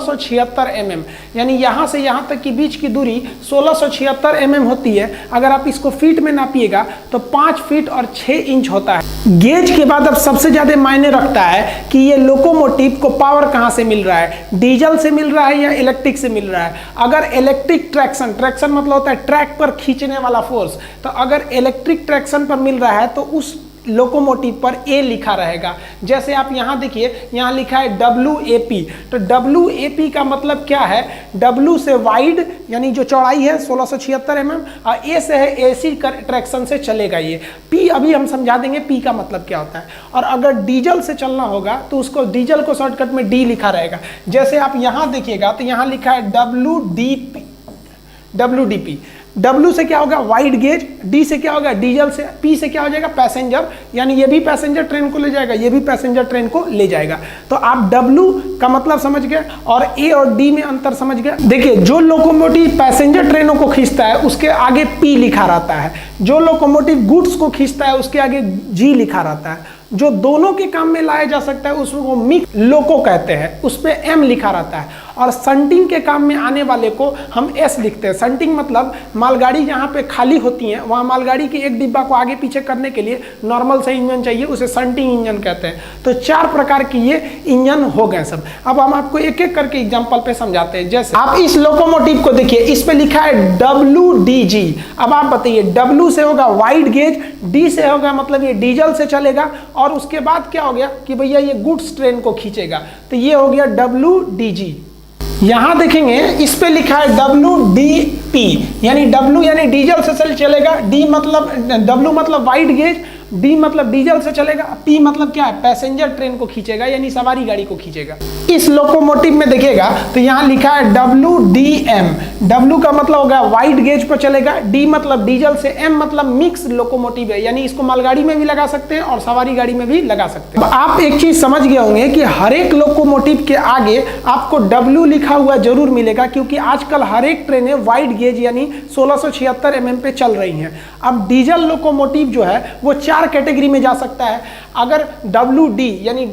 1676 mm, यानी यहाँ से यहाँ तक की बीच की दूरी 1676 mm होती है। अगर आप इसको फीट में नापिएगा तो 5 फीट और 6 इंच होता है। गेज के बाद अब सबसे ज्यादा मायने रखता है कि ये लोकोमोटिव को पावर कहाँ से मिल रहा है, डीजल से मिल रहा है या इलेक्ट्रिक से मिल रहा है। अगर इलेक्ट्रिक ट्रैक्शन, ट्रैक्शन मतलब होता है ट्रैक पर खींचने वाला फोर्स, तो अगर इलेक्ट्रिक ट्रैक्शन पर मिल रहा है तो उस लोकोमोटिव पर ए लिखा रहेगा। जैसे आप यहाँ देखिए, यहाँ लिखा है WAP, तो WAP का मतलब क्या है, W से वाइड यानी जो चौड़ाई है 1676 mm, और ए से है AC ट्रैक्शन से चलेगा ये। P अभी हम समझा देंगे P का मतलब क्या होता है। और अगर डीजल से चलना होगा तो उसको डीजल को शॉर्टकट में D लिखा रहेगा। जैसे आप यहाँ देखिएगा तो यहाँ लिखा है WDP। W से क्या होगा, वाइड गेज, D से क्या होगा, डीजल से, P से क्या हो जाएगा, पैसेंजर, यानी ये भी पैसेंजर ट्रेन को ले जाएगा, ये भी पैसेंजर ट्रेन को ले जाएगा। तो आप W का मतलब समझ गए और A और D में अंतर समझ गए। देखिए, जो लोकोमोटिव पैसेंजर ट्रेनों को खींचता है उसके आगे P लिखा रहता है, जो लोकोमोटिव गुड्स को खींचता है उसके आगे G लिखा रहता है। जो दोनों के काम में लाया जा सकता है उसको मिक्स लोको कहते हैं, उस पे M लिखा रहता है। और संटिंग के काम में आने वाले को हम S लिखते हैं। संटिंग मतलब मालगाड़ी जहाँ पे खाली होती है वहाँ मालगाड़ी के एक डिब्बा को आगे पीछे करने के लिए नॉर्मल से इंजन चाहिए, उसे संटिंग इंजन कहते हैं। तो 4 प्रकार की ये इंजन हो गए सब। अब हम आपको एक एक करके एग्जाम्पल पे समझाते हैं। जैसे आप इस लोकोमोटिव को देखिए, इस पे लिखा है WDG। अब आप बताइए, W से होगा वाइड गेज, D से होगा मतलब ये डीजल से चलेगा, और उसके बाद क्या हो गया कि भैया ये गुड्स ट्रेन को खींचेगा, तो ये हो गया WDG। यहां देखेंगे इस पे लिखा है WDP, यानी W यानी डीजल से चलेगा, W मतलब वाइड गेज, D मतलब डीजल से चलेगा, P मतलब क्या है, पैसेंजर ट्रेन को खींचेगा यानी सवारी गाड़ी को खींचेगा। इस लोकोमोटिव में देखिएगा तो यहाँ लिखा है WDM। W का मतलब होगा वाइड गेज पर चलेगा, D मतलब डीजल से, M मतलब मिक्स लोकोमोटिव है, यानी इसको मालगाड़ी में भी लगा सकते हैं और सवारी गाड़ी में भी लगा सकते हैं। आप एक चीज समझ गए होंगे कि हर एक लोकोमोटिव के आगे आपको W लिखा हुआ जरूर मिलेगा, क्योंकि आजकल हर एक ट्रेनें वाइड गेज यानी 1676 mm पे चल रही हैं। अब डीजल लोकोमोटिव जो है वो 4 कैटेगरी में जा सकता है। अगर WD यानी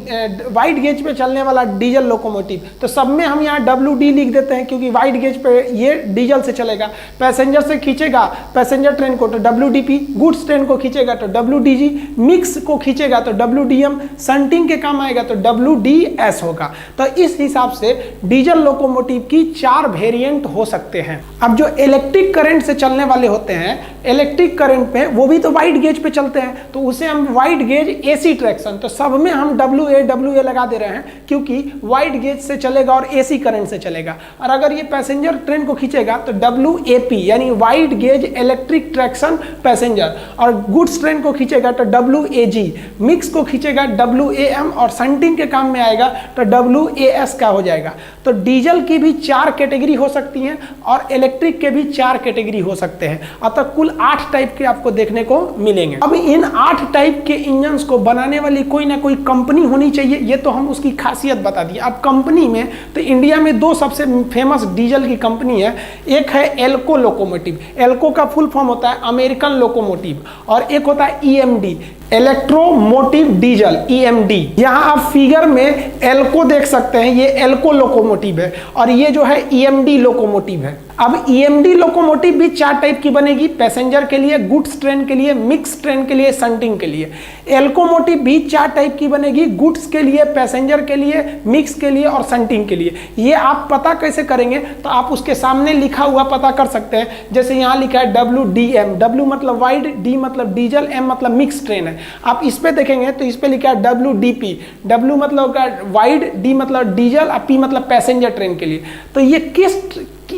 वाइड गेज पे चलने वाला डीजल लोकोमोटिव, तो सब में हम यहाँ WD लिख देते हैं, क्योंकि वाइड गेज पे ये डीजल से चलेगा। पैसेंजर से खींचेगा पैसेंजर ट्रेन को तो WDP, गुड्स ट्रेन को खींचेगा तो WDG, मिक्स को खींचेगा तो WDM, संटिंग के काम आएगा तो WDS होगा। तो इस हिसाब से डीजल लोकोमोटिव की 4 वेरिएंट हो सकते हैं। अब जो इलेक्ट्रिक करंट से चलने वाले होते हैं, इलेक्ट्रिक करंट पे वो भी तो वाइड गेज पे चलते हैं, तो उसे हम वाइड गेज AC ट्रैक्शन, तो सब में हम WA लगा दे रहे हैं, क्योंकि वाइड गेज से चलेगा और AC करंट से चलेगा। और अगर ये पैसेंजर ट्रेन को खींचेगा तो WAP यानी wide gauge electric traction passenger, और गुड्स ट्रेन को खींचेगा तो WAG, मिक्स को खींचेगा WAM, और संटिंग के काम में आएगा तो WAS का हो जाएगा। तो डीजल की भी 4 कैटेगरी हो सकती हैं और इलेक्ट्रिक के भी 4 कैटेगरी हो सकते हैं। अतः कुल 8 टाइप के आपको देखने को मिलेंगे। अब इन 8 टाइप के इंजन्स को बनाने वाली कोई ना कोई कंपनी होनी चाहिए, ये तो हम उसकी खासियत बता दी। अब कंपनी में तो इंडिया में 2 सबसे फेमस डीजल की कंपनी है। एक है एल्को लोकोमोटिव, एल्को का फुल फॉर्म होता है अमेरिकन लोकोमोटिव, और एक होता है EMD, इलेक्ट्रोमोटिव डीजल, EMD। यहाँ आप फिगर में एल्को देख सकते हैं, ये एल्को लोकोमोटिव है, और ये जो है EMD लोकोमोटिव है। अब EMD लोकोमोटिव भी 4 टाइप की बनेगी, पैसेंजर के लिए, गुड्स ट्रेन के लिए, मिक्स ट्रेन के लिए, संटिंग के लिए। एल्कोमोटिव भी 4 टाइप की बनेगी, गुड्स के लिए, पैसेंजर के लिए, मिक्स के लिए और संटिंग के लिए। ये आप पता कैसे करेंगे, तो आप उसके सामने लिखा हुआ पता कर सकते हैं। जैसे यहाँ लिखा है WDM, W मतलब वाइड, D मतलब डीजल, M मतलब मिक्स ट्रेन है। आप इस पे देखेंगे तो इस पे लिखा है WDP, W मतलब वाइड, D मतलब डीजल और P मतलब पैसेंजर ट्रेन के लिए। तो ये किस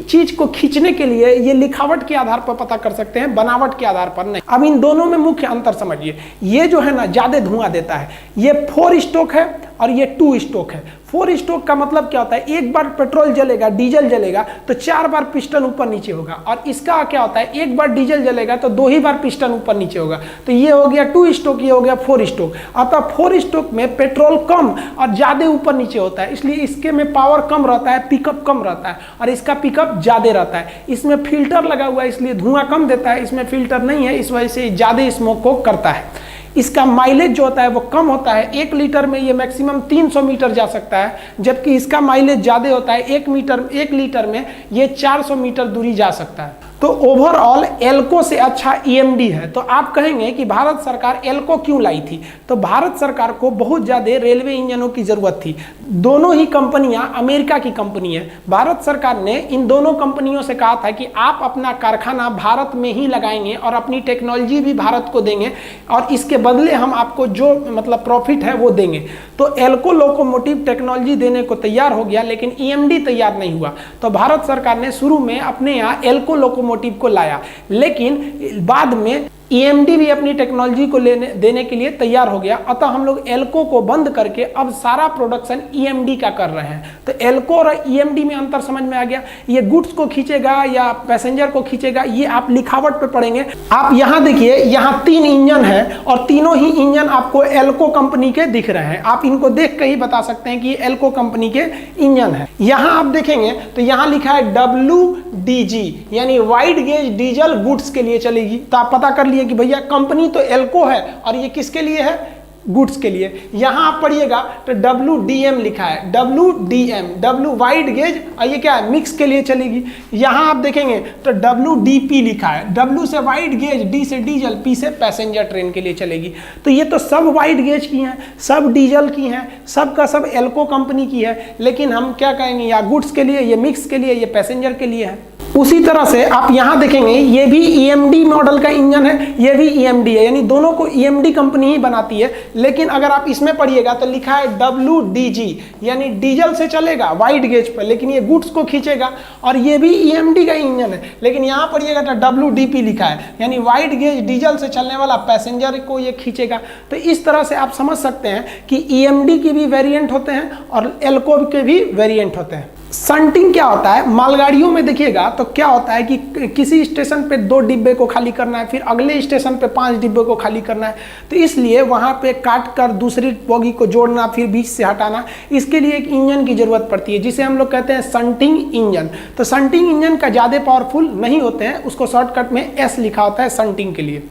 चीज को खींचने के लिए ये लिखावट के आधार पर पता कर सकते हैं, बनावट के आधार पर नहीं। अब इन दोनों में मुख्य अंतर समझिए। ये जो है ना ज्यादा धुआं देता है, ये 4 स्ट्रोक है और ये 2 स्ट्रोक है। 4 स्ट्रोक का मतलब क्या होता है, एक बार पेट्रोल जलेगा, डीजल जलेगा तो 4 बार पिस्टन ऊपर नीचे होगा, और इसका क्या होता है, एक बार डीजल जलेगा तो 2 ही बार पिस्टन ऊपर नीचे होगा। तो ये हो गया 2 स्ट्रोक, ये हो गया 4 स्ट्रोक। अतः 4 स्ट्रोक में पेट्रोल कम और ज्यादा ऊपर नीचे होता है, इसलिए इसके में पावर कम रहता है, पिकअप कम रहता है, और इसका पिकअप ज्यादा रहता है। इसमें फिल्टर लगा हुआ है इसलिए धुआं कम देता है, इसमें फिल्टर नहीं है, इस वजह से ज्यादा स्मोक को करता है। इसका माइलेज जो होता है वो कम होता है, 1 लीटर में ये मैक्सिमम 300 मीटर जा सकता है, जबकि इसका माइलेज ज़्यादा होता है, 1 लीटर में ये 400 मीटर दूरी जा सकता है। तो ओवरऑल एल्को से अच्छा ईएमडी है। तो आप कहेंगे कि भारत सरकार एल्को क्यों लाई थी? तो भारत सरकार को बहुत ज़्यादा रेलवे इंजनों की ज़रूरत थी। दोनों ही कंपनियां अमेरिका की कंपनी है। भारत सरकार ने इन दोनों कंपनियों से कहा था कि आप अपना कारखाना भारत में ही लगाएंगे और अपनी टेक्नोलॉजी भी भारत को देंगे और इसके बदले हम आपको जो मतलब प्रॉफिट है वो देंगे। तो एल्को लोकोमोटिव टेक्नोलॉजी देने को तैयार हो गया, लेकिन ईएमडी तैयार नहीं हुआ। तो भारत सरकार ने शुरू में अपने यहाँ एल्को लोकोमोटिव को लाया, लेकिन बाद में ईएमडी भी अपनी टेक्नोलॉजी को देने के लिए तैयार हो गया। अतः हम लोग एल्को को बंद करके अब सारा प्रोडक्शन ईएमडी का कर रहे हैं। तो एल्को और ईएमडी में अंतर समझ में आ गया। ये गुड्स को खींचेगा या पैसेंजर को खींचेगा, ये आप लिखावट पे पढ़ेंगे। आप यहाँ देखिए, यहाँ 3 इंजन है और तीनों ही इंजन आपको एल्को कंपनी के दिख रहे हैं। आप इनको देख के ही बता सकते हैं कि ये एल्को कंपनी के इंजन है। यहाँ आप देखेंगे तो यहाँ लिखा है WDG, यानी वाइड गेज डीजल गुड्स के लिए चलेगी। तो आप पता कर कि भैया कंपनी तो एल्को है और ये किसके लिए है? गुड्स के लिए। यहां आप पढ़िएगा तो WDM लिखा है, WDM W वाइड गेज, और ये क्या है? मिक्स के लिए चलेगी। यहां आप देखेंगे तो WDP लिखा है, W से वाइड गेज, D से डीजल, P से पैसेंजर ट्रेन के लिए चलेगी। तो ये तो सब वाइड गेज की हैं, सब डीजल की हैं, सब का सब एल्को कंपनी की है। लेकिन हम क्या कहेंगे, या गुड्स के लिए, ये मिक्स के लिए, ये पैसेंजर के लिए है। उसी तरह से आप यहां देखेंगे ये भी ईएमडी मॉडल का इंजन है, ये भी ईएमडी है, यानी दोनों को ईएमडी कंपनी ही बनाती है। लेकिन अगर आप इसमें पढ़िएगा तो लिखा है WDG, यानी डीजल से चलेगा वाइड गेज पर, लेकिन ये गुड्स को खींचेगा, और ये भी ईएमडी का इंजन है। लेकिन यहां पढ़िएगा तो WDP लिखा है, यानी वाइड गेज डीजल से चलने वाला पैसेंजर को ये खींचेगा। तो इस तरह से आप समझ सकते हैं कि ईएमडी की भी वेरिएंट होते हैं और एल्को के भी वेरिएंट होते हैं। शंटिंग क्या होता है? मालगाड़ियों में देखिएगा तो क्या होता है कि किसी स्टेशन पे 2 डिब्बे को खाली करना है, फिर अगले स्टेशन पे 5 डिब्बे को खाली करना है। तो इसलिए वहां पे काट कर दूसरी बोगी को जोड़ना, फिर बीच से हटाना, इसके लिए एक इंजन की जरूरत पड़ती है, जिसे हम लोग कहते हैं शंटिंग इंजन। तो शंटिंग इंजन का ज़्यादा पावरफुल नहीं होते हैं, उसको शॉर्टकट में S लिखा होता है शंटिंग के लिए।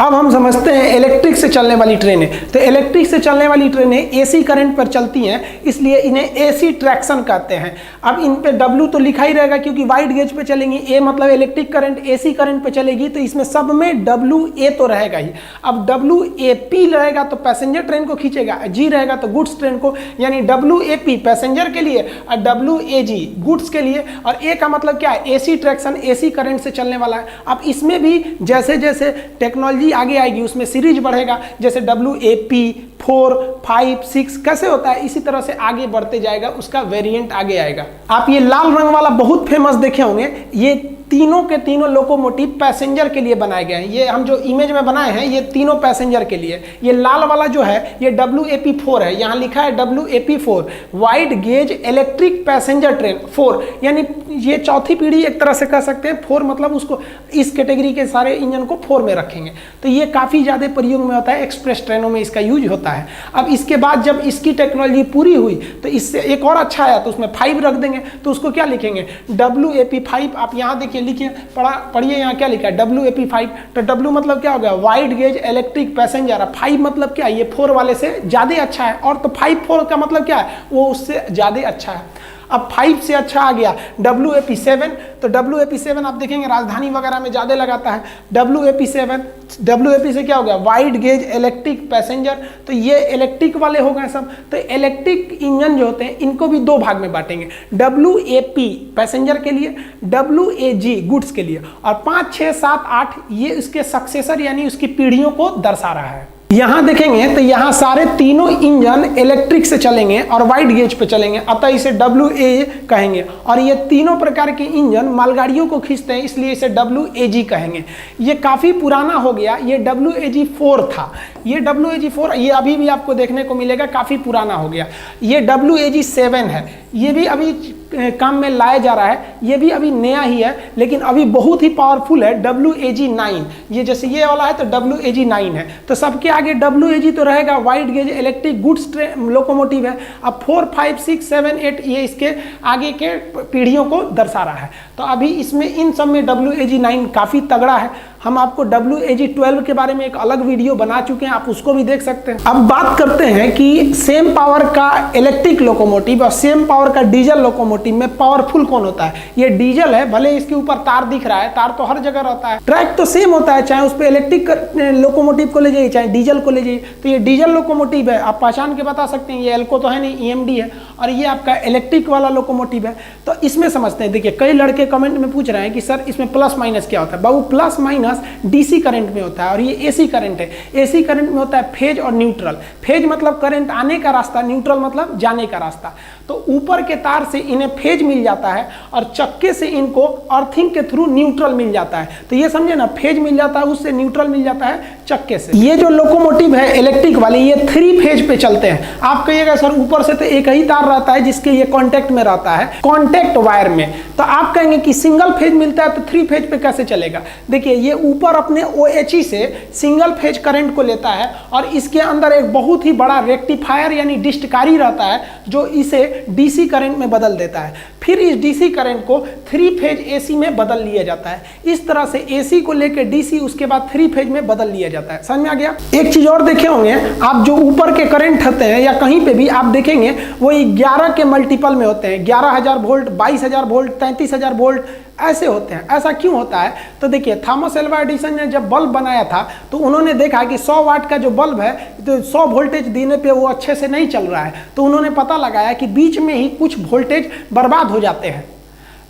अब हम समझते हैं इलेक्ट्रिक से चलने वाली ट्रेनें। तो इलेक्ट्रिक से चलने वाली ट्रेनें एसी करंट पर चलती हैं, इसलिए इन्हें एसी ट्रैक्शन कहते हैं। अब इन पे W तो लिखा ही रहेगा क्योंकि वाइड गेज पे चलेंगी, A मतलब इलेक्ट्रिक करंट, एसी करंट पे चलेगी, तो इसमें सब में WA तो रहेगा ही। अब WAP रहेगा तो पैसेंजर ट्रेन को खींचेगा, G रहेगा तो गुड्स ट्रेन को, यानी WAP पैसेंजर के लिए और WAG गुड्स के लिए। और A का मतलब क्या है? एसी ट्रैक्शन, एसी करंट से चलने वाला है। अब इसमें भी जैसे जैसे टेक्नोलॉजी आगे आएगी उसमें सीरीज बढ़ेगा, जैसे WAP 4, 5, 6 कैसे होता है, इसी तरह से आगे बढ़ते जाएगा, उसका वेरिएंट आगे आएगा। आप ये लाल रंग वाला बहुत फेमस देखे होंगे, ये तीनों के तीनों लोकोमोटिव पैसेंजर के लिए बनाए गए हैं। ये हम जो इमेज में बनाए हैं ये तीनों पैसेंजर के लिए। ये लाल वाला जो है ये WAP4 है, यहाँ लिखा है WAP4 wide gauge electric passenger train 4, यानी ये चौथी पीढ़ी एक तरह से कह सकते हैं। 4 मतलब उसको इस कैटेगरी के सारे इंजन को 4 में रखेंगे। तो ये काफ़ी ज़्यादा प्रयोग में होता है, एक्सप्रेस ट्रेनों में इसका यूज होता है। अब इसके बाद जब इसकी टेक्नोलॉजी पूरी हुई तो इससे एक और अच्छा आया तो उसमें 5 रख देंगे, तो उसको क्या लिखेंगे? WAP5। आप यहाँ देखिए, लिखिए, पढ़िए यहाँ क्या लिखा है WAP5। तो W मतलब क्या हो गया? Wide gauge electric passenger. 5 मतलब क्या है? ये 4 वाले से ज़्यादा अच्छा है, और तो 5-4 का मतलब क्या है? वो उससे ज़्यादा अच्छा है। अब 5 से अच्छा आ गया WAP7। तो WAP7 आप देखेंगे राजधानी वगैरह में ज़्यादा लगाता है। WAP से क्या हो गया? Wide gauge electric passenger. तो ये इलेक्ट्रिक वाले हो गए सब। तो इलेक्ट्रिक इंजन जो होते हैं इनको भी 2 भाग में बांटेंगे, WAP पैसेंजर के लिए, WAG गुड्स के लिए। और 5, 6, 7, 8 ये इसके सक्सेसर यानी उसकी पीढ़ियों को दर्शा रहा है। यहां देखेंगे तो यहां सारे तीनों इंजन इलेक्ट्रिक से चलेंगे और वाइड गेज पे चलेंगे, अतः इसे WA कहेंगे। और ये तीनों प्रकार के इंजन मालगाड़ियों को खींचते हैं, इसलिए इसे WAG कहेंगे। ये काफ़ी पुराना हो गया, ये WAG4 था। ये WAG4 ये अभी भी आपको देखने को मिलेगा, काफ़ी पुराना हो गया। ये WAG7 है, ये भी अभी काम में लाया जा रहा है, ये भी अभी नया ही है, लेकिन अभी बहुत ही पावरफुल है WAG9। ये जैसे ये वाला है तो WAG9 है। तो सबके आगे WAG तो रहेगा, wide gauge electric goods locomotive है। अब 4, 5, 6, 7, 8 ये इसके आगे के पीढ़ियों को दर्शा रहा है। तो अभी इसमें इन सब में WAG9 काफ़ी तगड़ा है। हम आपको WAG12 के बारे में एक अलग वीडियो बना चुके हैं, आप उसको भी देख सकते हैं। अब बात करते हैं कि सेम पावर का इलेक्ट्रिक लोकोमोटिव और सेम पावर का डीजल लोकोमोटिव में पावरफुल कौन होता है। ये डीजल है, भले इसके ऊपर तार दिख रहा है, तार तो हर जगह रहता है, ट्रैक तो सेम होता है, चाहे उस पर इलेक्ट्रिक लोकोमोटिव को ले जाइए चाहे डीजल को ले जाइए। तो ये डीजल लोकोमोटिव है, आप पहचान के बता सकते हैं, ये एल्को तो है नहीं, EMD है, और ये आपका इलेक्ट्रिक वाला लोकोमोटिव है। तो इसमें समझते हैं, देखिए कई लड़के कमेंट में पूछ रहे हैं कि सर इसमें प्लस माइनस क्या होता है। बाबू प्लस माइनस DC करंट में होता है और ये AC करंट है। AC करंट में होता है फेज और न्यूट्रल। फेज मतलब करंट आने का रास्ता, न्यूट्रल मतलब जाने का रास्ता। तो ऊपर के तार से इन्हें फेज मिल जाता है और चक्के से इनको अर्थिंग के थ्रू न्यूट्रल मिल जाता है। तो ये समझे ना, फेज मिल जाता है, उससे न्यूट्रल मिल जाता है चक्के से। ये जो लोकोमोटिव है इलेक्ट्रिक वाले, ये 3 फेज पे चलते हैं। आप कहिएगा सर ऊपर से तो एक ही तार रहता है जिसके ये कांटेक्ट में रहता है, कांटेक्ट वायर में। तो आप कहेंगे कि सिंगल फेज मिलता है तो 3 फेज पे कैसे चलेगा। देखिए ये ऊपर अपने OHE से सिंगल फेज करंट को लेता है और इसके अंदर एक बहुत ही बड़ा रेक्टिफायर यानी डिस्टकारी रहता है जो इसे DC करंट में बदल देता है। फिर इस DC करंट को 3 फेज AC में बदल लिया जाता है। इस तरह से AC को लेकर DC उसके बाद 3 फेज में बदल लिया जाता है। समझ में आ गया। एक चीज और देखे होंगे आप, जो ऊपर के करंट होते हैं या कहीं पे भी आप देखेंगे वो 11 के मल्टीपल में होते हैं। 11,000 वोल्ट, 22,000 वोल्ट, 33,000 वोल्ट ऐसे होते हैं। ऐसा क्यों होता है? तो देखिए थॉमस एल्वा एडिसन ने जब बल्ब बनाया था तो उन्होंने देखा कि 100 वाट का जो बल्ब है तो 100 वोल्टेज देने पे वो अच्छे से नहीं चल रहा है। तो उन्होंने पता लगाया कि बीच में ही कुछ वोल्टेज बर्बाद हो जाते हैं।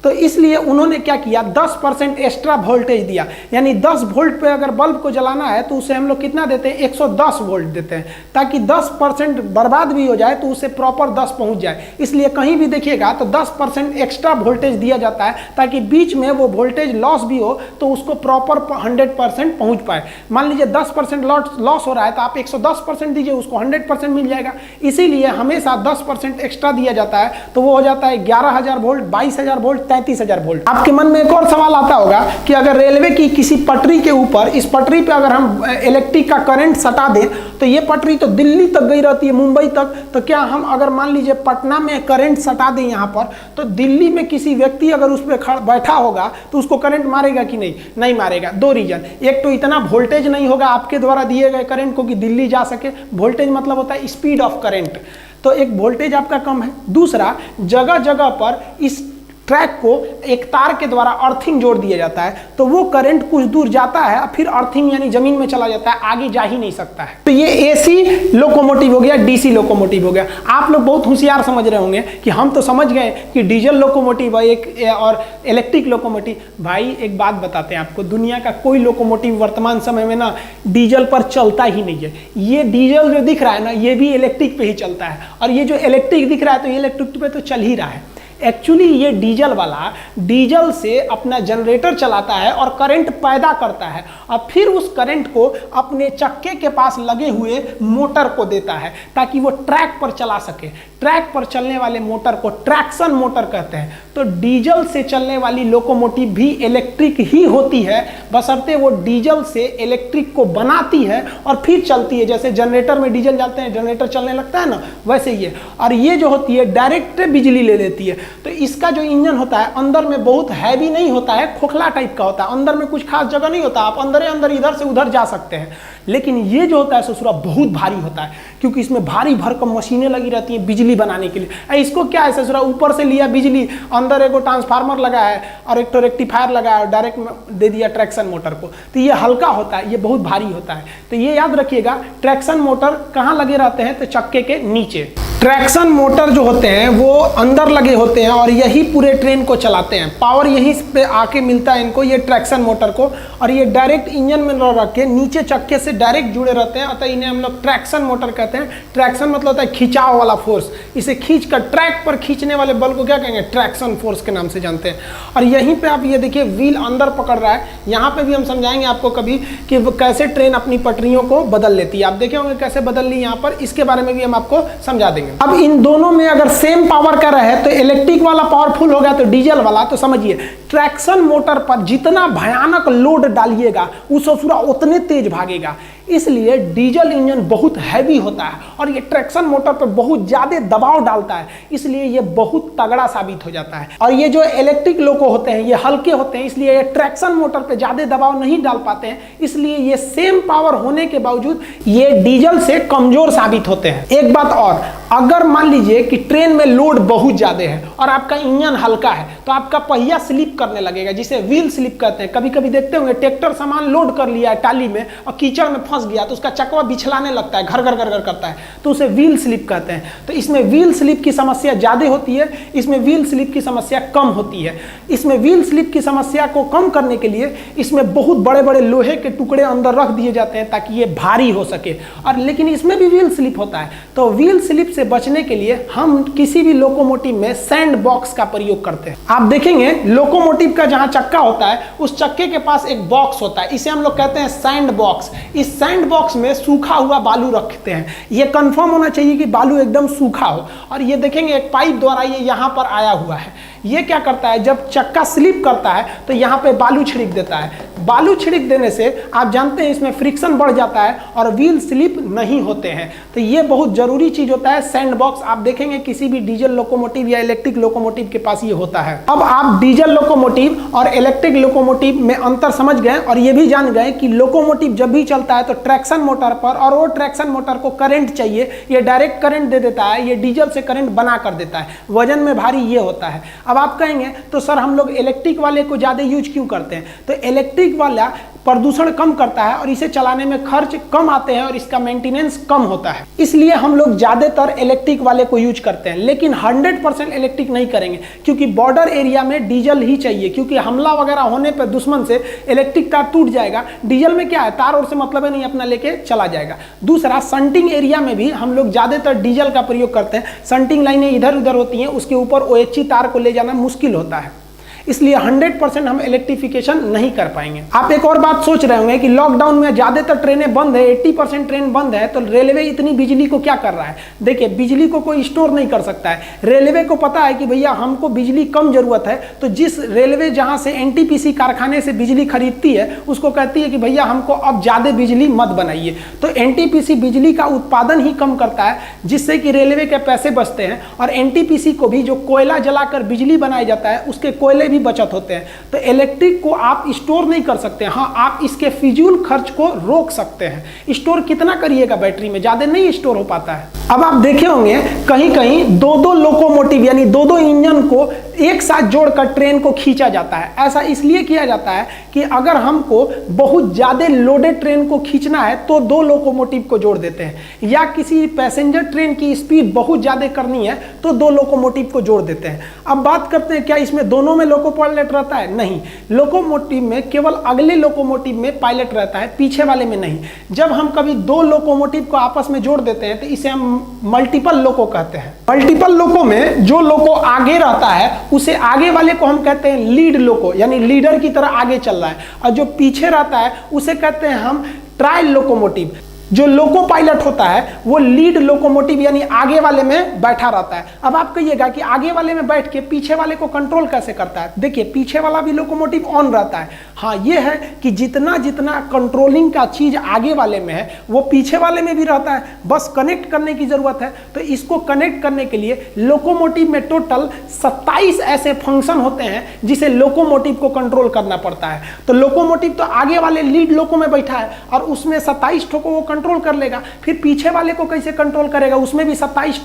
तो इसलिए उन्होंने क्या किया, 10% एक्स्ट्रा वोल्टेज दिया। यानी 10 वोल्ट पे अगर बल्ब को जलाना है तो उसे हम लोग कितना देते हैं, 110 वोल्ट देते हैं, ताकि 10% बर्बाद भी हो जाए तो उसे प्रॉपर 10 पहुंच जाए। इसलिए कहीं भी देखिएगा तो 10% एक्स्ट्रा वोल्टेज दिया जाता है ताकि बीच में वो वोल्टेज लॉस भी हो तो उसको प्रॉपर 100% पहुंच पाए। मान लीजिए 10% लॉस हो रहा है तो आप 110% दीजिए, उसको 100% मिल जाएगा। इसीलिए हमेशा 10% एक्स्ट्रा दिया जाता है। तो वो हो जाता है 11,000 वोल्ट, 22,000 वोल्ट, 33,000 वोल्ट। आपके मन में एक और सवाल आता होगा कि अगर रेलवे की किसी पटरी के ऊपर, इस पटरी पे अगर हम इलेक्ट्रिक का करंट सटा दें तो ये पटरी तो दिल्ली तक गई रहती है, मुंबई तक, तो क्या हम अगर मान लीजिए पटना में करंट सटा दें यहाँ पर, तो दिल्ली में किसी व्यक्ति अगर उस पर बैठा होगा तो उसको करंट मारेगा कि नहीं? नहीं मारेगा। 2 रीजन, एक तो इतना वोल्टेज नहीं होगा आपके द्वारा दिए गए करंट को कि दिल्ली जा सके। वोल्टेज मतलब होता है स्पीड ऑफ करंट, तो एक वोल्टेज आपका कम है। दूसरा, जगह जगह पर इस ट्रैक को एक तार के द्वारा अर्थिंग जोड़ दिया जाता है, तो वो करंट कुछ दूर जाता है फिर अर्थिंग यानी जमीन में चला जाता है, आगे जा ही नहीं सकता है। तो ये AC लोकोमोटिव हो गया, DC लोकोमोटिव हो गया। आप लोग बहुत होशियार समझ रहे होंगे कि हम तो समझ गए कि डीजल लोकोमोटिव है एक और इलेक्ट्रिक लोकोमोटिव। भाई एक बात बताते हैं आपको, दुनिया का कोई लोकोमोटिव वर्तमान समय में ना डीजल पर चलता ही नहीं है। ये डीजल जो दिख रहा है ना, ये भी इलेक्ट्रिक पे ही चलता है, और ये जो इलेक्ट्रिक दिख रहा है तो ये इलेक्ट्रिक पे तो चल ही रहा है। एक्चुअली ये डीजल वाला डीजल से अपना जनरेटर चलाता है और करंट पैदा करता है और फिर उस करंट को अपने चक्के के पास लगे हुए मोटर को देता है ताकि वो ट्रैक पर चला सके। ट्रैक पर चलने वाले मोटर को ट्रैक्शन मोटर कहते हैं। तो डीजल से चलने वाली लोकोमोटिव भी इलेक्ट्रिक ही होती है, बशर्ते वो डीजल से इलेक्ट्रिक को बनाती है और फिर चलती है। जैसे जनरेटर में डीजल डालते हैं, जनरेटर चलने लगता है ना, वैसे ये। और ये जो होती है डायरेक्ट बिजली ले लेती है। तो इसका जो इंजन होता है अंदर में बहुत हैवी नहीं होता है, खोखला टाइप का होता है, अंदर में कुछ खास जगह नहीं होता, आप अंदर इधर से उधर जा सकते हैं। लेकिन ये जो होता है ससुरा बहुत भारी होता है, क्योंकि इसमें भारी भरकम मशीनें लगी रहती हैं बिजली बनाने के लिए। इसको क्या है ससुरा, ऊपर से लिया बिजली, अंदर एक ट्रांसफार्मर लगा है और एक तो रेक्टिफायर लगा है और डायरेक्ट दे दिया ट्रैक्शन मोटर को। तो ये हल्का होता है, ये बहुत भारी होता है। तो ये याद रखिएगा, ट्रैक्शन मोटर कहाँ लगे रहते हैं, तो चक्के के नीचे। ट्रैक्शन मोटर जो होते हैं वो अंदर लगे होते हैं और यही पूरे ट्रेन को चलाते हैं। पावर यहीं पे आके मिलता है इनको, ये ट्रैक्शन मोटर को, और ये डायरेक्ट इंजन में रख के नीचे चक्के से डायरेक्ट जुड़े रहते हैं। अतः इन्हें हम लोग ट्रैक्शन मोटर कहते हैं। ट्रैक्शन मतलब होता है खिंचाव वाला फोर्स। इसे खींच कर ट्रैक पर खींचने वाले बल को क्या कहेंगे, ट्रैक्शन फोर्स के नाम से जानते हैं। और यहीं पे आप ये देखिए व्हील अंदर पकड़ रहा है। यहाँ पे भी हम समझाएंगे आपको कभी कि कैसे ट्रेन अपनी पटरियों को बदल लेती है। आप देखे होंगे कैसे बदल ली यहाँ पर, इसके बारे में भी हम आपको समझा देंगे। अब इन दोनों में अगर सेम पावर का रहे तो इलेक्ट्रिक वाला पावरफुल हो गया तो डीजल वाला, तो समझिए ट्रैक्शन मोटर पर जितना भयानक लोड डालिएगा उस पूरा उतने तेज भागेगा। इसलिए डीजल इंजन बहुत हैवी होता है और ये ट्रैक्शन मोटर पर बहुत ज़्यादा दबाव डालता है, इसलिए ये बहुत तगड़ा साबित हो जाता है। और ये जो इलेक्ट्रिक लोको होते हैं ये हल्के होते हैं, इसलिए ये ट्रैक्शन मोटर पर ज़्यादा दबाव नहीं डाल पाते हैं, इसलिए ये सेम पावर होने के बावजूद ये डीजल से कमजोर साबित होते हैं। एक बात और, अगर मान लीजिए कि ट्रेन में लोड बहुत ज़्यादा है और आपका इंजन हल्का है तो आपका पहिया स्लिप करने लगेगा, जिसे व्हील स्लिप कहते हैं। कभी कभी देखते होंगे ट्रैक्टर सामान लोड कर लिया है टाली में और कीचड़ में फंस गया तो उसका चकवा बिछलाने लगता है, घर घर घर घर करता है, तो उसे व्हील स्लिप कहते हैं। तो इसमें व्हील स्लिप की समस्या ज़्यादा होती है, इसमें व्हील स्लिप की समस्या कम होती है। इसमें व्हील स्लिप की समस्या को कम करने के लिए इसमें बहुत बड़े बड़े लोहे के टुकड़े अंदर रख दिए जाते हैं ताकि ये भारी हो सके, और लेकिन इसमें भी व्हील स्लिप होता है। तो व्हील स्लिप से बचने के लिए हम किसी भी लोकोमोटिव में सैंड बॉक्स का प्रयोग करते हैं। आप देखेंगे लोकोमोटिव का जहां चक्का होता है उस चक्के के पास एक बॉक्स होता है, इसे हम लोग कहते हैं सैंड बॉक्स। इस सैंड बॉक्स में सूखा हुआ बालू रखते हैं, ये कंफर्म होना चाहिए कि बालू एकदम सूखा हो। और ये देखेंगे एक पाइप द्वारा ये यहाँ पर आया हुआ है, ये क्या करता है, जब चक्का स्लिप करता है तो यहाँ पे बालू छिड़क देता है। बालू छिड़क देने से आप जानते हैं इसमें फ्रिक्शन बढ़ जाता है और व्हील स्लिप नहीं होते हैं। तो ये बहुत जरूरी चीज होता है सैंड बॉक्स। आप देखेंगे किसी भी डीजल लोकोमोटिव या इलेक्ट्रिक लोकोमोटिव के पास ये होता है। अब आप डीजल लोकोमोटिव और इलेक्ट्रिक लोकोमोटिव में अंतर समझ गए और ये भी जान गए कि लोकोमोटिव जब भी चलता है तो ट्रैक्शन मोटर पर, और वो ट्रैक्शन मोटर को करंट चाहिए, ये डायरेक्ट करंट दे देता है, ये डीजल से करंट बना कर देता है, वजन में भारी ये होता है। अब आप कहेंगे तो सर हम लोग इलेक्ट्रिक वाले को ज्यादा यूज क्यों करते हैं, तो इलेक्ट्रिक वाला प्रदूषण कम करता है और इसे चलाने में खर्च कम आते हैं और इसका मेंटेनेंस कम होता है, इसलिए हम लोग ज्यादातर इलेक्ट्रिक वाले को यूज करते हैं। लेकिन 100% इलेक्ट्रिक नहीं करेंगे क्योंकि बॉर्डर एरिया में डीजल ही चाहिए, क्योंकि हमला वगैरह होने पर दुश्मन से इलेक्ट्रिक तार टूट जाएगा। डीजल में क्या है, तार और से मतलब है नहीं, अपना लेके चला जाएगा। दूसरा, संटिंग एरिया में भी हम लोग ज्यादातर डीजल का प्रयोग करते हैं। संटिंग लाइनें इधर उधर होती हैं, उसके ऊपर OHC तार को ले जाना मुश्किल होता है, इसलिए 100% हम इलेक्ट्रिफिकेशन नहीं कर पाएंगे। आप एक और बात सोच रहे होंगे कि लॉकडाउन में ज्यादातर ट्रेनें बंद है, 80% ट्रेन बंद है, तो रेलवे इतनी बिजली को क्या कर रहा है। देखिए, बिजली को कोई स्टोर नहीं कर सकता है। रेलवे को पता है कि भैया हमको बिजली कम जरूरत है, तो जिस रेलवे जहां से NTPC कारखाने से बिजली खरीदती है उसको कहती है कि भैया हमको अब ज्यादा बिजली मत बनाइए। तो NTPC बिजली का उत्पादन ही कम करता है, जिससे कि रेलवे के पैसे बचते हैं, और NTPC को भी जो कोयला जलाकर बिजली बनाया जाता है उसके कोयले भी बचत होते हैं। तो इलेक्ट्रिक को आप स्टोर नहीं कर सकते, हाँ आप इसके फिजूल खर्च को रोक सकते हैं। स्टोर कितना करिएगा, बैटरी में ज्यादा नहीं स्टोर हो पाता है। अब आप देखे होंगे कहीं कहीं दो लोकोमोटिव यानी दो इंजन को एक साथ जोड़कर ट्रेन को खींचा जाता है। ऐसा इसलिए किया जाता है कि अगर हमको बहुत ज्यादा लोडेड ट्रेन को खींचना है तो 2 लोकोमोटिव को जोड़ देते हैं, या किसी पैसेंजर ट्रेन की स्पीड बहुत ज्यादा करनी है तो 2 लोकोमोटिव को जोड़ देते हैं। अब बात करते हैं क्या इसमें दोनों में लोको पायलट रहता है, नहीं। लोकोमोटिव में केवल अगले लोकोमोटिव में पायलट रहता है, पीछे वाले में नहीं। जब हम कभी 2 लोकोमोटिव को आपस में जोड़ देते हैं तो इसे हम मल्टीपल लोको कहते हैं। मल्टीपल लोको में जो लोको आगे रहता है उसे आगे वाले को हम कहते हैं लीड लोको, यानी लीडर की तरह आगे चल रहा है, और जो पीछे रहता है उसे कहते हैं हम ट्रायल लोकोमोटिव। जो लोको पायलट होता है वो लीड लोकोमोटिव यानी आगे वाले में बैठा रहता है। अब आप कहिएगा कि आगे वाले में बैठ के पीछे वाले को कंट्रोल कैसे करता है। देखिए, पीछे वाला भी लोकोमोटिव ऑन रहता है, हाँ ये है कि जितना जितना कंट्रोलिंग का चीज आगे वाले में है वो पीछे वाले में भी रहता है, बस कनेक्ट करने की जरूरत है। तो इसको कनेक्ट करने के लिए लोकोमोटिव में टोटल 27 ऐसे फंक्शन होते हैं जिसे लोकोमोटिव को कंट्रोल करना पड़ता है। तो लोकोमोटिव तो आगे वाले लीड लोको में बैठा है और उसमें 27 ठो को वो कंट्रोल कर लेगा, फिर पीछे वाले को कैसे कंट्रोल करेगा, उसमें भी 27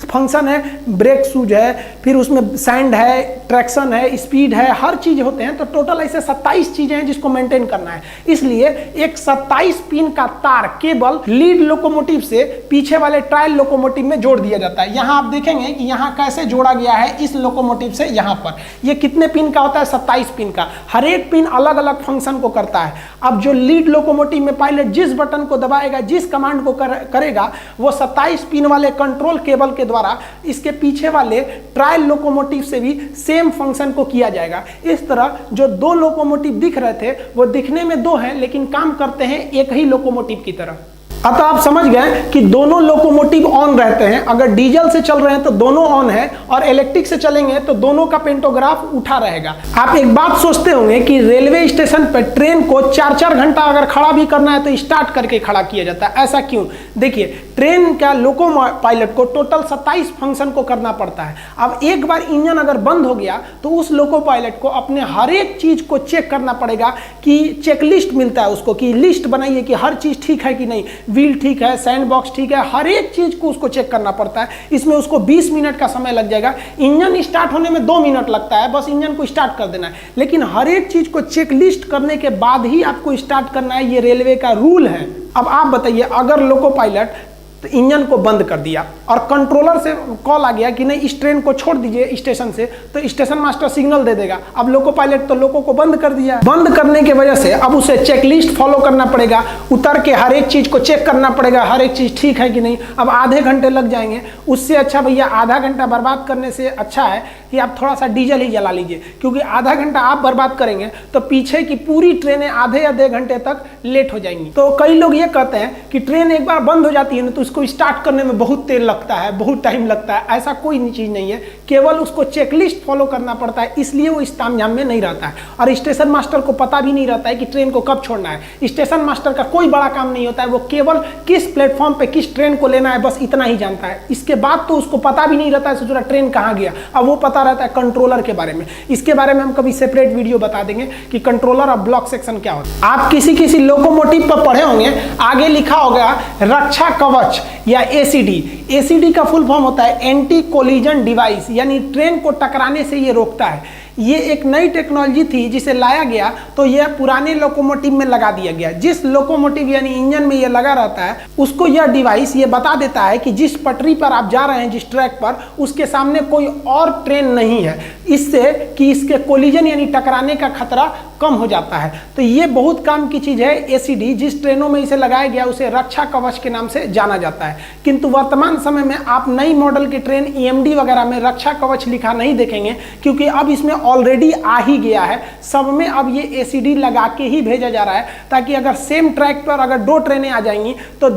फंक्शन है, ब्रेक शूज है, फिर उसमें सैंड है, ट्रैक्शन है, स्पीड है, हर चीज होते हैं। तो टोटल ऐसे 27 चीजें हैं जिसको मेंटेन करना है। इसलिए एक 27 पिन का तार केबल लीड लोकोमोटिव से पीछे वाले ट्रायल लोकोमोटिव में जोड़ दिया जाता है। यहां आप देखेंगे कि यहां कैसे जोड़ा गया है इस लोकोमोटिव से यहां पर। ये कितने पिन का होता है, 27 पिन का। हर एक पिन अलग अलग फंक्शन को करता है। अब जो लीड लोकोमोटिव में पायलट जिस बटन को दबाएगा, जिस कमांड को करेगा, वो 27 पिन वाले कंट्रोल केबल के द्वारा इसके पीछे वाले ट्रायल लोकोमोटिव से भी सेम फंक्शन को किया जाएगा। इस तरह जो 2 लोकोमोटिव दिख रहे थे वो दिखने में 2 हैं लेकिन काम करते हैं एक ही लोकोमोटिव की तरह। अतः आप समझ गए कि दोनों लोकोमोटिव ऑन रहते हैं। अगर डीजल से चल रहे हैं तो दोनों ऑन है, और इलेक्ट्रिक से चलेंगे तो दोनों का पेंटोग्राफ उठा रहेगा। आप एक बात सोचते होंगे कि रेलवे स्टेशन पर ट्रेन को 4-4 घंटा अगर खड़ा भी करना है तो स्टार्ट करके खड़ा किया जाता है, ऐसा क्यों? देखिए, ट्रेन का लोको पायलट को टोटल 27 फंक्शन को करना पड़ता है। अब एक बार इंजन अगर बंद हो गया तो उस लोको पायलट को अपने हर एक चीज को चेक करना पड़ेगा, कि चेकलिस्ट मिलता है उसको, कि लिस्ट बनाइए कि हर चीज ठीक है कि नहीं, व्हील ठीक है, सैंड बॉक्स ठीक है, हर एक चीज को उसको चेक करना पड़ता है। इसमें उसको 20 मिनट का समय लग जाएगा। इंजन स्टार्ट होने में 2 मिनट लगता है, बस इंजन को स्टार्ट कर देना है। लेकिन हर एक चीज को चेकलिस्ट करने के बाद ही आपको स्टार्ट करना है, ये रेलवे का रूल है। अब आप बताइए, अगर लोको पायलट तो इंजन को बंद कर दिया और कंट्रोलर से कॉल आ गया कि नहीं इस ट्रेन को छोड़ दीजिए स्टेशन से, तो स्टेशन मास्टर सिग्नल दे देगा। अब लोको पायलट तो लोको को बंद कर दिया, बंद करने की वजह से अब उसे चेकलिस्ट फॉलो करना पड़ेगा, उतर के हर एक चीज को चेक करना पड़ेगा, हर एक चीज ठीक है कि नहीं। अब आधे घंटे लग जाएंगे। उससे अच्छा भैया आधा घंटा बर्बाद करने से अच्छा है कि आप थोड़ा सा डीजल ही जला लीजिए, क्योंकि आधा घंटा आप बर्बाद करेंगे तो पीछे की पूरी ट्रेनें आधे घंटे तक लेट हो जाएंगी। तो कई लोग ये कहते हैं कि ट्रेन एक बार बंद हो जाती है ना तो उसको स्टार्ट करने में बहुत तेल लगता है, बहुत टाइम लगता है। ऐसा कोई चीज नहीं है, केवल उसको चेकलिस्ट फॉलो करना पड़ता है, इसलिए वो इस तामझाम में नहीं रहता है। और स्टेशन मास्टर को पता भी नहीं रहता है कि ट्रेन को कब छोड़ना है। स्टेशन मास्टर का कोई बड़ा काम नहीं होता है, वो केवल किस प्लेटफॉर्म पे किस ट्रेन को लेना है बस इतना ही जानता है। इसके बाद तो उसको पता भी नहीं रहता है सोचा ट्रेन कहाँ गया। अब वो पता रहता है कंट्रोलर के बारे में। इसके बारे में हम कभी सेपरेट वीडियो बता देंगे कि कंट्रोलर और ब्लॉक सेक्शन क्या होता है। आप किसी लोकोमोटिव पर पढ़े होंगे, आगे लिखा होगा रक्षा कवच या एसीडी। एसीडी का फुल फॉर्म होता है एंटी कोलिजन डिवाइस, यानी ट्रेन को टकराने से ये रोकता है। ये एक नई टेक्नोलॉजी थी जिसे लाया गया तो यह पुराने लोकोमोटिव में लगा दिया गया। जिस लोकोमोटिव यानी इंजन में ये लगा रहता है उसको यह डिवाइस ये बता देता है कि जिस पटरी पर आप जा रहे हैं, जिस ट्रैक पर, उसके सामने कोई और ट्रेन नहीं है, इससे कि इसके कोलिजन यानी टकराने का खतरा कम हो जाता है। तो ये बहुत काम की चीज है एसीडी। जिस ट्रेनों में इसे लगाया गया उसे रक्षा कवच के नाम से जाना जाता है। किंतु वर्तमान समय में आप नई मॉडल की ट्रेन ईएमडी वगैरह में रक्षा कवच लिखा नहीं देखेंगे, क्योंकि अब इसमें ऑलरेडी आ ही गया है। सब में अब ये एसीडी लगा के ही भेजा जा रहा है, ताकि अगर सेम ट्रैक पर अगर 2 ट्रेनें आ जाएंगी तो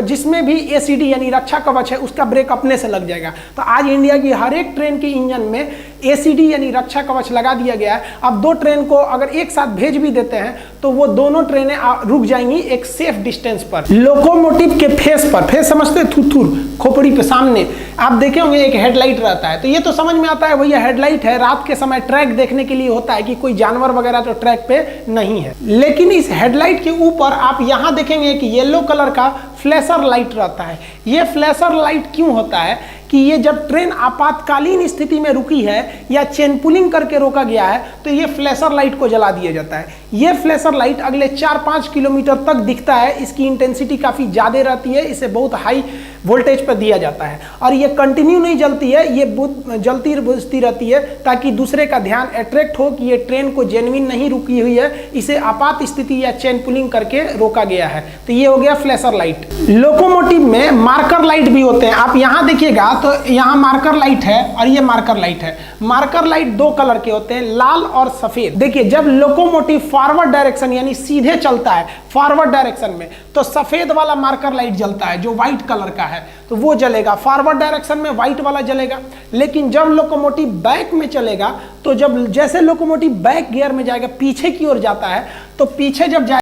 जिसमें भी एसीडी यानी रक्षा कवच है उसका ब्रेक अपने से लग जाएगा। तो आज इंडिया की हर एक ट्रेन के इंजन में एसीडी यानी रक्षा कवच लगा दिया गया है। अब 2 ट्रेन को अगर एक साथ भेज भी देते हैं तो वो दोनों ट्रेनें रुक जाएंगी एक सेफ डिस्टेंस पर। लोकोमोटिव के फेस पर, फेस समझते हैं, थुथुर खोपड़ी पे सामने आप देखे होंगे एक हेडलाइट रहता है। तो ये तो समझ में आता है भैया हेडलाइट है, रात के समय ट्रैक देखने के लिए होता है कि कोई जानवर वगैरह तो ट्रैक पे नहीं है। लेकिन इस हेडलाइट के ऊपर आप यहां देखेंगे कि येलो कलर का फ्लैशर लाइट रहता है। ये फ्लैशर लाइट क्यों होता है कि ये जब ट्रेन आपातकालीन स्थिति में रुकी है या चेन पुलिंग करके रोका गया है तो ये फ्लैशर लाइट को जला दिया जाता है। ये फ्लैशर लाइट अगले 4-5 किलोमीटर तक दिखता है। इसकी इंटेंसिटी काफ़ी ज़्यादा रहती है, इसे बहुत हाई वोल्टेज पर दिया जाता है और ये कंटिन्यू नहीं जलती है, ये जलती बुझती रहती है ताकि दूसरे का ध्यान अट्रैक्ट हो कि ये ट्रेन को जेन्युइन नहीं रुकी हुई है, इसे आपात स्थिति या चेन पुलिंग करके रोका गया है। तो ये हो गया फ्लैशर लाइट। लोकोमोटिव में मार्कर लाइट भी होते हैं। आप यहाँ देखिएगा तो यहाँ मार्कर लाइट है और ये मार्कर लाइट है। मार्कर लाइट 2 कलर के होते हैं, लाल और सफेद। देखिए जब लोकोमोटिव फॉरवर्ड डायरेक्शन यानी सीधे चलता है फॉरवर्ड डायरेक्शन में तो सफेद वाला मार्कर लाइट जलता है जो व्हाइट कलर का है, तो वो जलेगा फॉरवर्ड डायरेक्शन में, व्हाइट वाला जलेगा। लेकिन जब लोकोमोटिव बैक में चलेगा तो जैसे लोकोमोटिव बैक गियर में जाएगा, पीछे की ओर जाता है, तो पीछे जब